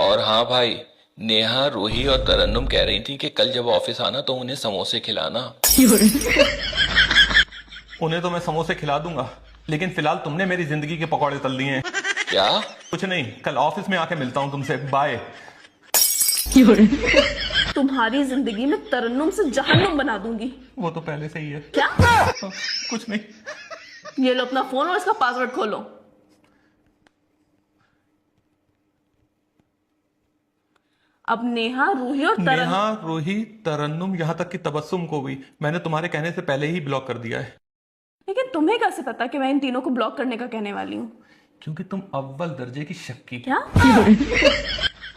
और हाँ भाई, नेहा, रूही और तरन्नुम कह रही थी कि कल जब ऑफिस आना तो उन्हें समोसे खिलाना। उन्हें तो मैं समोसे खिला दूंगा, लेकिन फिलहाल तुमने मेरी जिंदगी के पकौड़े तल दिए हैं। क्या? कुछ नहीं, कल ऑफिस में आके मिलता हूँ तुमसे। बाय। तुम्हारी जिंदगी में तरन्नुम से जहन्नुम बना दूंगी। वो तो पहले से ही है। क्या? कुछ नहीं। ये लो अपना फोन और इसका पासवर्ड खोलो। अब नेहा, रूही और नेहा, रूही, तरन्नुम, यहाँ तक कि तबस्सुम को भी मैंने तुम्हारे कहने से पहले ही ब्लॉक कर दिया है। लेकिन तुम्हें कैसे पता कि मैं इन तीनों को ब्लॉक करने का कहने वाली हूँ? क्योंकि तुम अव्वल दर्जे की शक्की, क्या?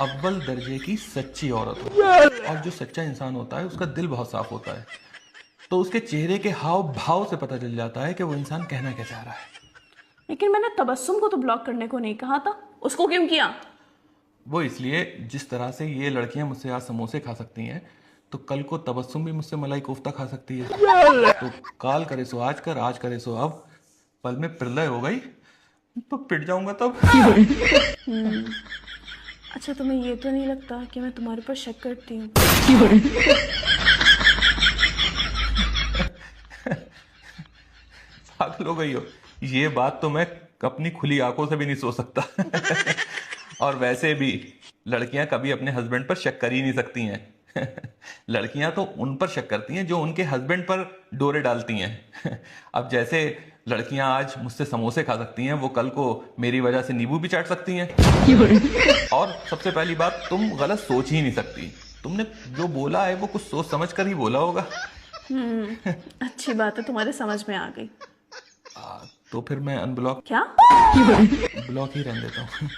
अव्वल दर्जे की सच्ची औरत हो। और जो सच्चा इंसान होता है उसका दिल बहुत साफ होता है, तो उसके चेहरे के हाव भाव से पता चल जाता है कि वो इंसान कहना क्या चाह रहा है। लेकिन मैंने तबस्सुम को तो ब्लॉक करने को नहीं कहा था, उसको क्यों किया? वो इसलिए, जिस तरह से ये लड़कियां मुझसे आज समोसे खा सकती हैं, तो कल को तबस्सुम भी मुझसे मलाई कोफ्ता खा सकती है। तो काल करे सो आज कर, आज करे सो अब। पल में प्रलय हो गई तो पिट जाऊंगा तब। अच्छा, तुम्हें ये तो नहीं लगता कि मैं तुम्हारे पर शक करती हूँ? पागल हो गई हो? ये बात तो मैं अपनी खुली आंखों से भी नहीं सोच सकता। और वैसे भी लड़कियां कभी अपने हस्बैंड पर शक कर ही नहीं सकती हैं। लड़कियां तो उन पर शक करती हैं जो उनके हस्बैंड पर डोरे डालती हैं। अब जैसे लड़कियां आज मुझसे समोसे खा सकती हैं, वो कल को मेरी वजह से नींबू भी चाट सकती हैं। और सबसे पहली बात, तुम गलत सोच ही नहीं सकती। तुमने जो बोला है वो कुछ सोच समझ कर ही बोला होगा। अच्छी बात है, तुम्हारे समझ में आ गई। तो फिर मैं अनब्लॉक, क्या? ब्लॉक ही रहने देता हूँ।